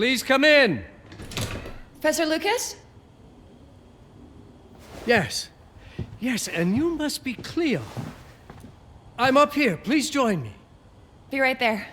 Please come in. Professor Lucas? Yes. Yes, and you must be Cleo. I'm up here. Please join me. Be right there.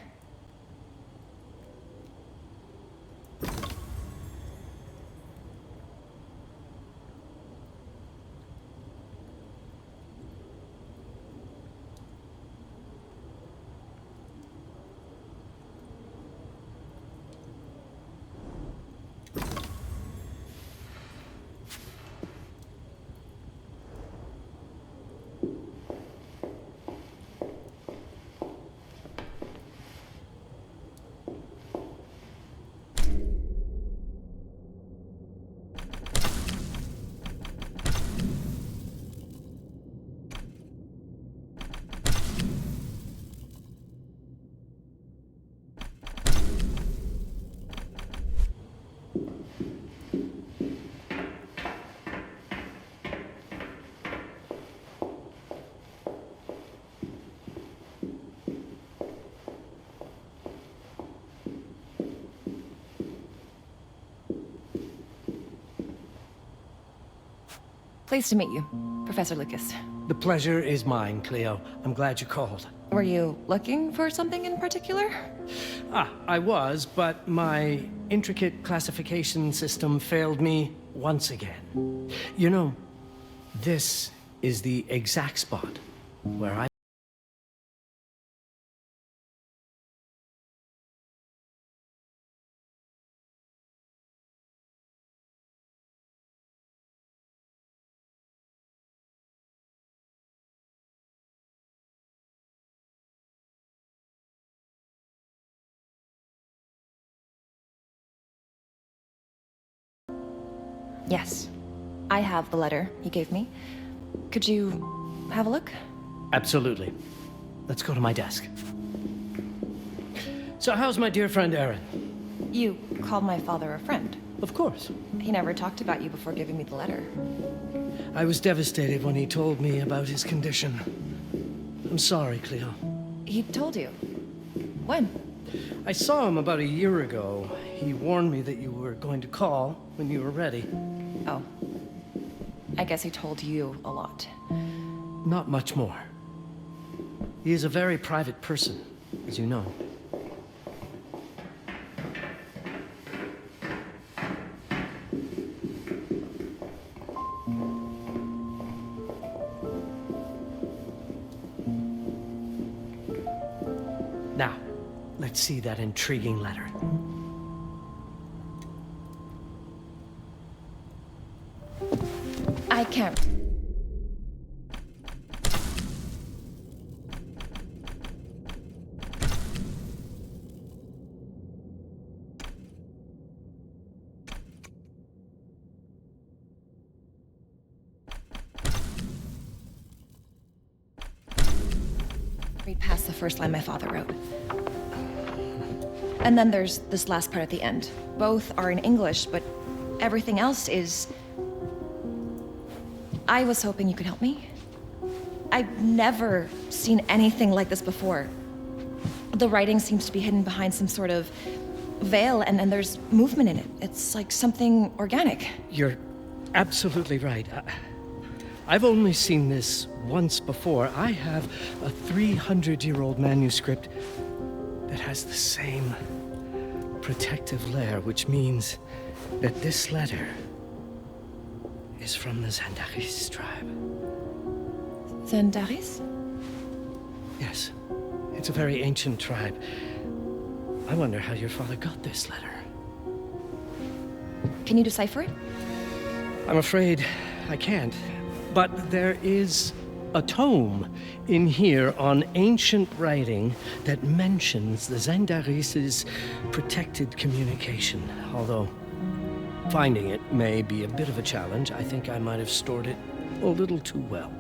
Pleased to meet you, Professor Lucas. The pleasure is mine, Cleo. I'm glad you called. Were you looking for something in particular? I was, but my intricate classification system failed me once again. You know, this is the exact spot where I... Yes. I have the letter he gave me. Could you have a look? Absolutely. Let's go to my desk. So how's my dear friend Aaron? You called my father a friend. Of course. He never talked about you before giving me the letter. I was devastated when he told me about his condition. I'm sorry, Cleo. He told you? When? I saw him about a year ago. He warned me that you were going to call when you were ready. Oh. I guess he told you a lot. Not much more. He is a very private person, as you know. Now, let's see that intriguing letter. I can't. Read past the first line my father wrote. And then there's this last part at the end. Both are in English, but everything else is... I was hoping you could help me. I've never seen anything like this before. The writing seems to be hidden behind some sort of veil, and there's movement in it. It's like something organic. You're absolutely right. I've only seen this once before. I have a 300-year-old manuscript that has the same protective layer, which means that this letter is from the Zandaris tribe. Zandaris? Yes, it's a very ancient tribe. I wonder how your father got this letter. Can you decipher it? I'm afraid I can't. But there is a tome in here on ancient writing that mentions the Zandaris' protected communication. Although finding it may be a bit of a challenge. I think I might have stored it a little too well.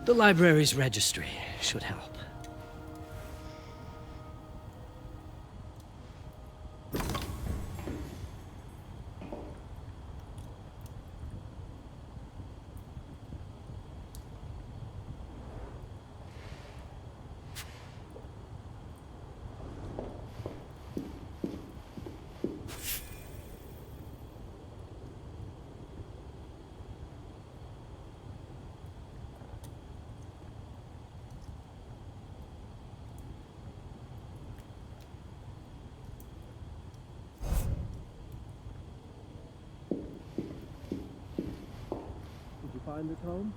The library's registry should help. find the tome?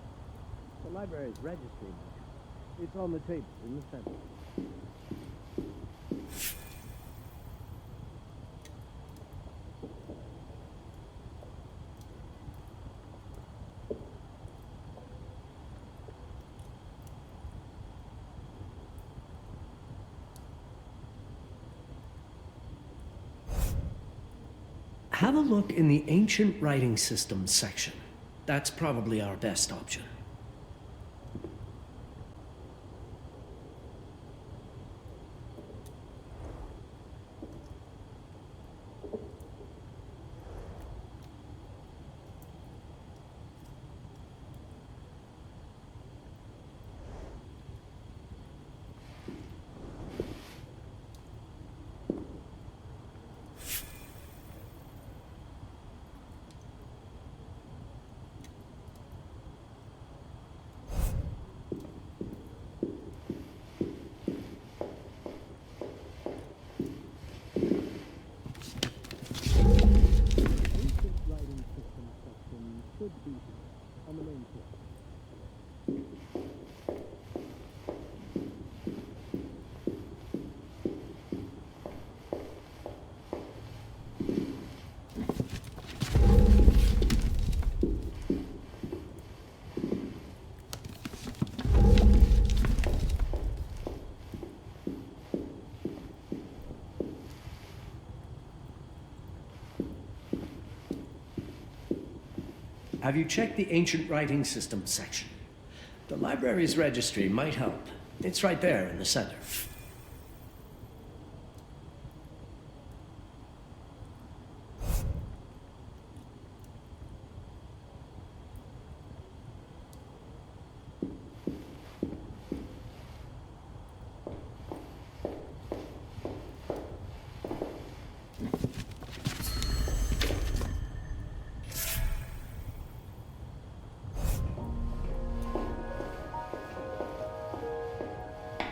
The library's registry. It's on the table in the center. Have a look in the Ancient Writing Systems section. That's probably our best option. Have you checked the Ancient Writing Systems section? The library's registry might help. It's right there in the center.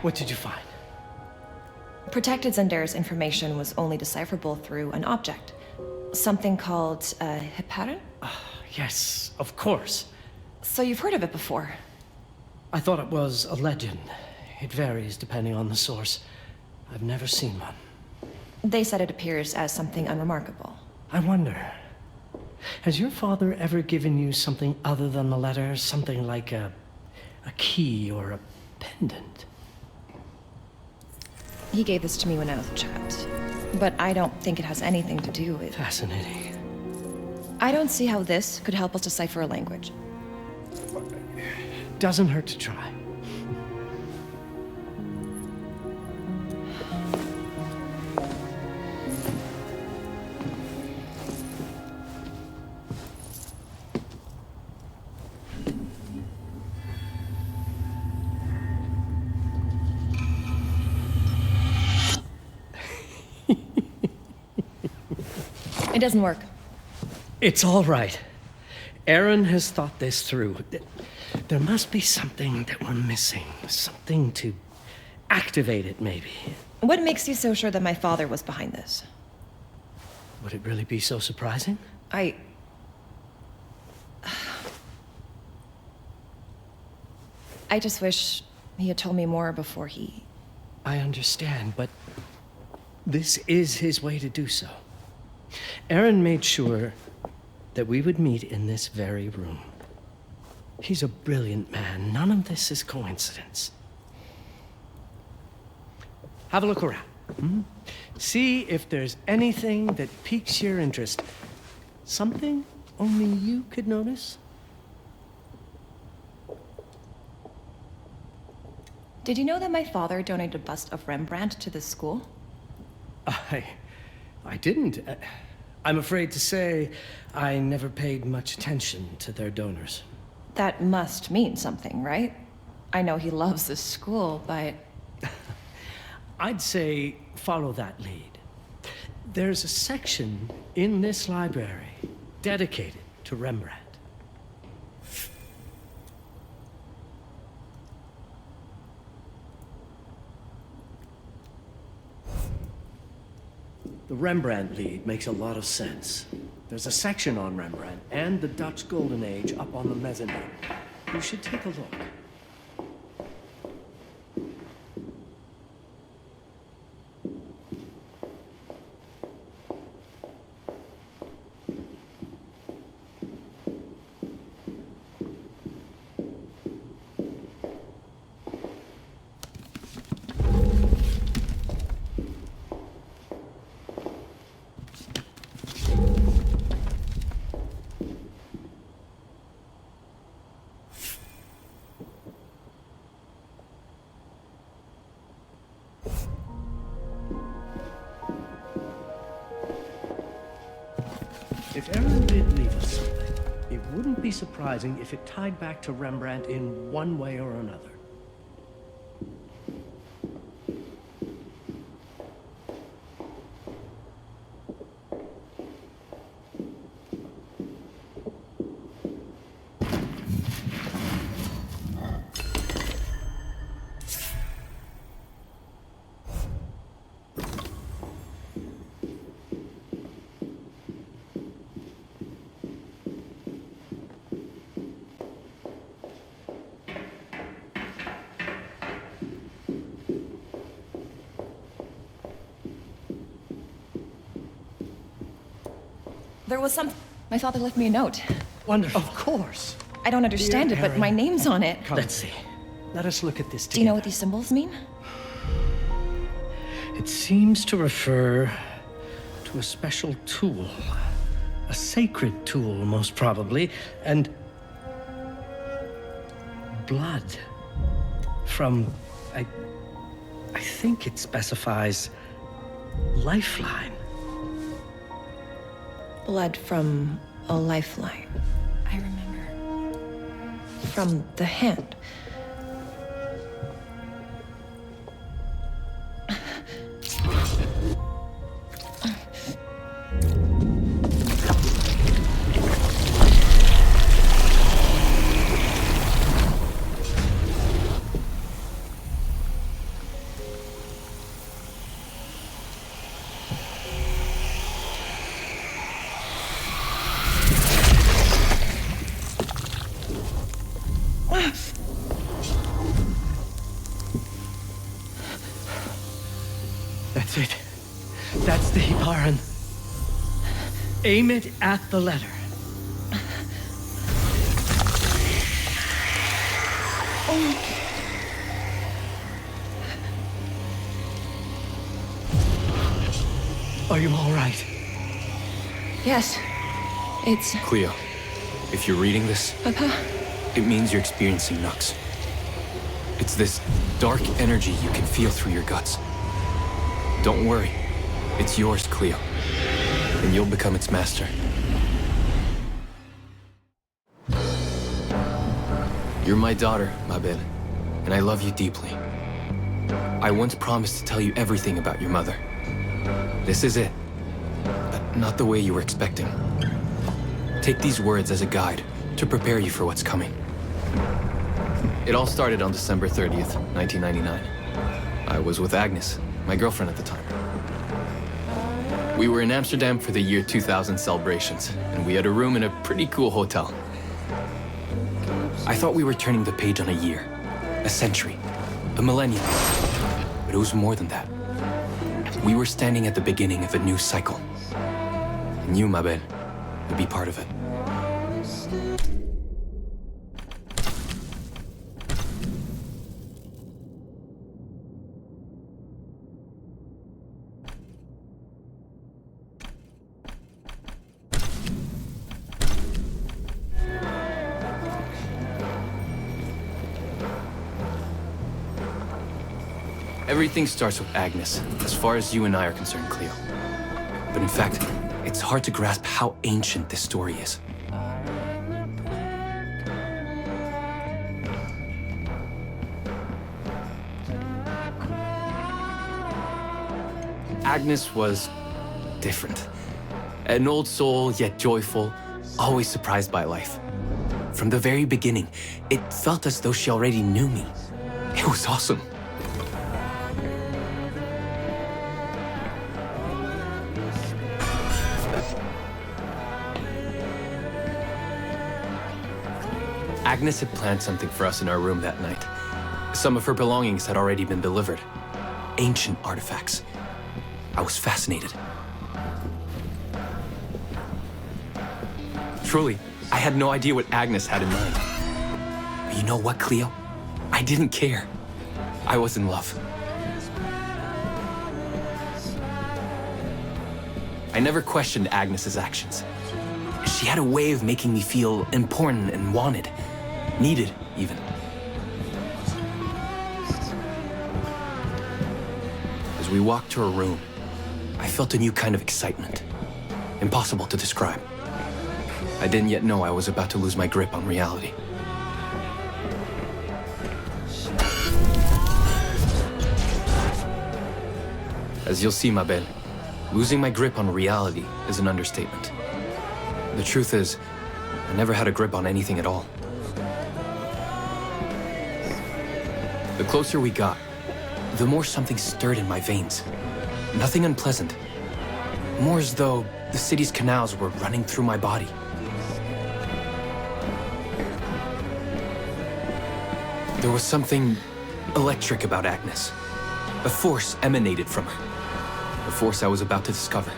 What did you find? Protected Zendare's information was only decipherable through an object. Something called a heparin? Yes, of course. So you've heard of it before? I thought it was a legend. It varies depending on the source. I've never seen one. They said it appears as something unremarkable. I wonder, has your father ever given you something other than the letter? Something like a key or a pendant? He gave this to me when I was a child. But I don't think it has anything to do with... Fascinating. I don't see how this could help us decipher a language. Doesn't hurt to try. It doesn't work. It's all right. Aaron has thought this through. There must be something that we're missing. Something to activate it, maybe. What makes you so sure that my father was behind this? Would it really be so surprising? I just wish he had told me more before he... I understand, but this is his way to do so. Aaron made sure that we would meet in this very room. He's a brilliant man. None of this is coincidence. Have a look around. See if there's anything that piques your interest. Something only you could notice. Did you know that my father donated a bust of Rembrandt to this school? I didn't. I'm afraid to say I never paid much attention to their donors. That must mean something, right? I know he loves this school, but... I'd say follow that lead. There's a section in this library dedicated to Rembrandt. The Rembrandt lead makes a lot of sense. There's a section on Rembrandt and the Dutch Golden Age up on the mezzanine. You should take a look. If Aaron did leave us something, it wouldn't be surprising if it tied back to Rembrandt in one way or another. There was some... My father left me a note. Wonderful. Of course. I don't understand it, but my name's on it. Let's see. Let us look at this together. Do you know what these symbols mean? It seems to refer to a special tool. A sacred tool, most probably, and blood from, I think it specifies lifeline. Blood from a lifeline. I remember. From the hand. That's it. That's the Baron. Aim it at the letter. Are you all right? Yes. It's... Cleo, if you're reading this, Papa? it means you're experiencing Nux. It's this dark energy you can feel through your guts. Don't worry. It's yours, Cleo. And you'll become its master. You're my daughter, Mabel, and I love you deeply. I once promised to tell you everything about your mother. This is it, but not the way you were expecting. Take these words as a guide to prepare you for what's coming. It all started on December 30th, 1999. I was with Agnes, my girlfriend at the time. We were in Amsterdam for the year 2000 celebrations, and we had a room in a pretty cool hotel. I thought we were turning the page on a year, a century, a millennium. But it was more than that. We were standing at the beginning of a new cycle. And you, Mabel, would be part of it. Everything starts with Agnes, as far as you and I are concerned, Cleo. But in fact, it's hard to grasp how ancient this story is. Agnes was different. An old soul, yet joyful, always surprised by life. From the very beginning, it felt as though she already knew me. It was awesome. Agnes had planned something for us in our room that night. Some of her belongings had already been delivered. Ancient artifacts. I was fascinated. Truly, I had no idea what Agnes had in mind. But you know what, Cleo? I didn't care. I was in love. I never questioned Agnes's actions. She had a way of making me feel important and wanted. Needed, even. As we walked to her room, I felt a new kind of excitement. Impossible to describe. I didn't yet know I was about to lose my grip on reality. As you'll see, ma belle, losing my grip on reality is an understatement. The truth is, I never had a grip on anything at all. The closer we got, the more something stirred in my veins. Nothing unpleasant. More as though the city's canals were running through my body. There was something electric about Agnes. A force emanated from her. A force I was about to discover.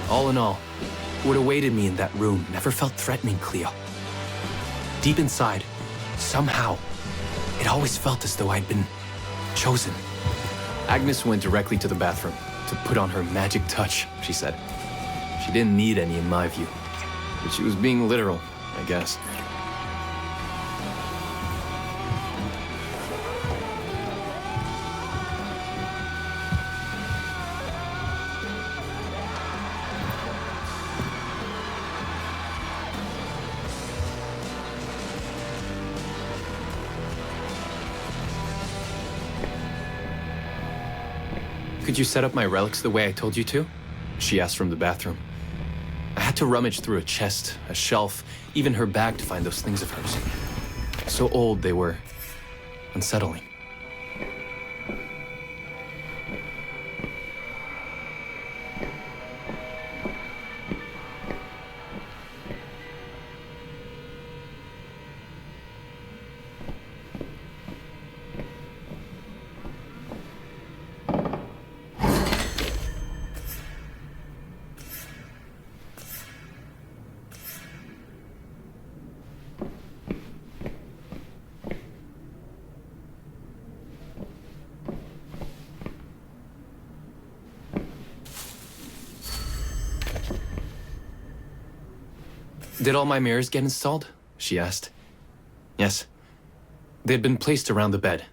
All in all, what awaited me in that room never felt threatening, Cleo. Deep inside, somehow, it always felt as though I'd been chosen. Agnes went directly to the bathroom to put on her magic touch, she said. She didn't need any in my view, but she was being literal, I guess. Could you set up my relics the way I told you to? She asked from the bathroom. I had to rummage through a chest, a shelf, even her bag to find those things of hers. So old they were. Unsettling. Did all my mirrors get installed? She asked. Yes. They had been placed around the bed,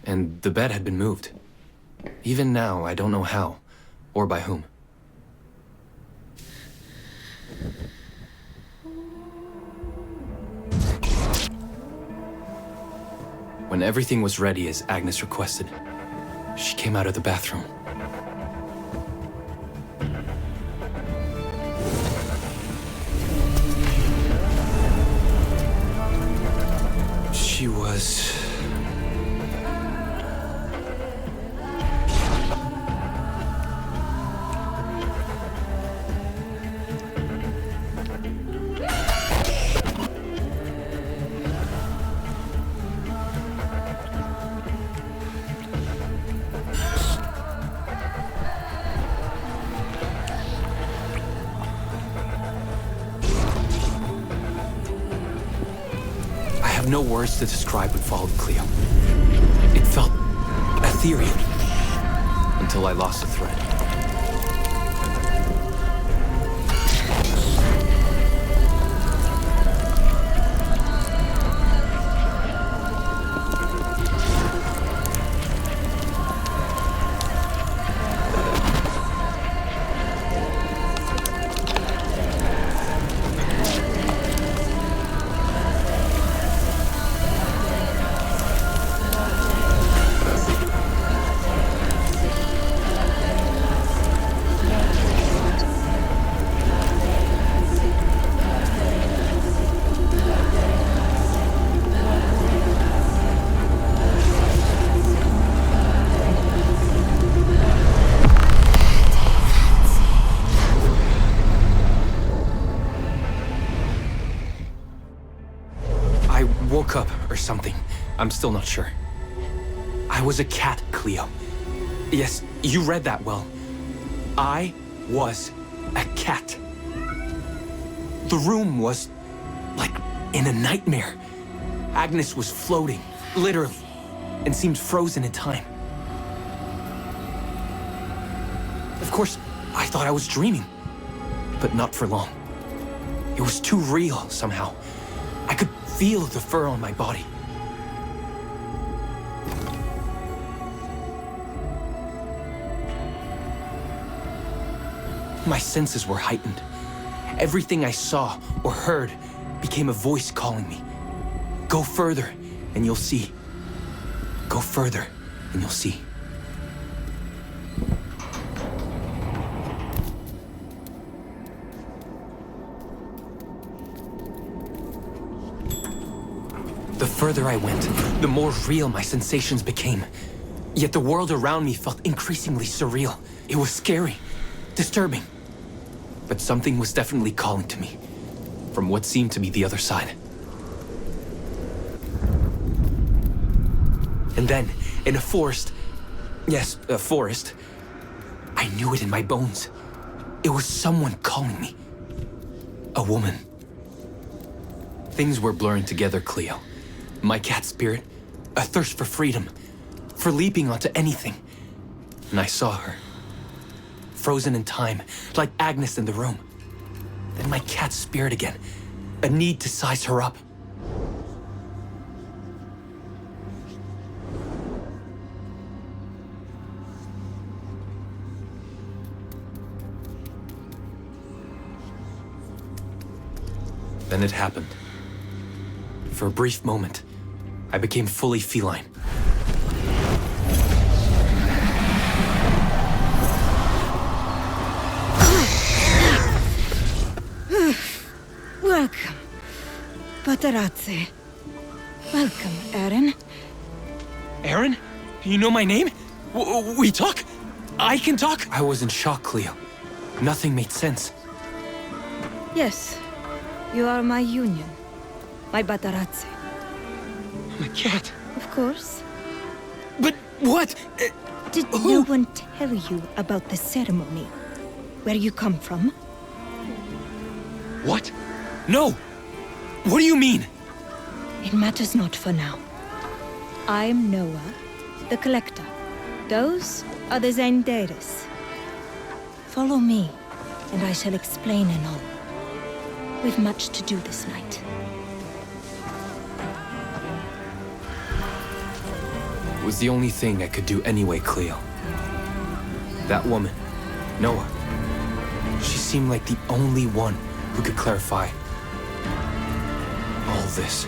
and the bed had been moved. Even now, I don't know how, or by whom. When everything was ready as Agnes requested, she came out of the bathroom. She was... no words to describe what followed, Cleo. It felt ethereal until I lost the thread. woke up or something. I'm still not sure. I was a cat, Cleo. Yes, you read that well. I was a cat. The room was like in a nightmare. Agnes was floating, literally, and seemed frozen in time. Of course, I thought I was dreaming, but not for long. It was too real somehow. I could feel the fur on my body. My senses were heightened. Everything I saw or heard became a voice calling me. Go further, and you'll see. Go further, and you'll see. The further I went, the more real my sensations became. Yet the world around me felt increasingly surreal. It was scary, disturbing. But something was definitely calling to me, from what seemed to be the other side. And then, in a forest, yes, a forest, I knew it in my bones. It was someone calling me. A woman. Things were blurring together, Cleo. My cat spirit, a thirst for freedom, for leaping onto anything. And I saw her. Frozen in time, like Agnes in the room. Then my cat spirit again, a need to size her up. Then it happened. For a brief moment, I became fully feline. Welcome, Patarazzi. Welcome, Aaron. Aaron? You know my name? We talk? I can talk? I was in shock, Cleo. Nothing made sense. Yes, you are my union, my Patarazzi. My cat. Of course. But what? Did no one tell you about the ceremony? Where you come from? What? No! What do you mean? It matters not for now. I am Noah, the Collector. Those are the Zendaris. Follow me, and I shall explain in all. We've much to do this night. It was the only thing I could do anyway, Cleo. That woman, Noah, she seemed like the only one who could clarify all this.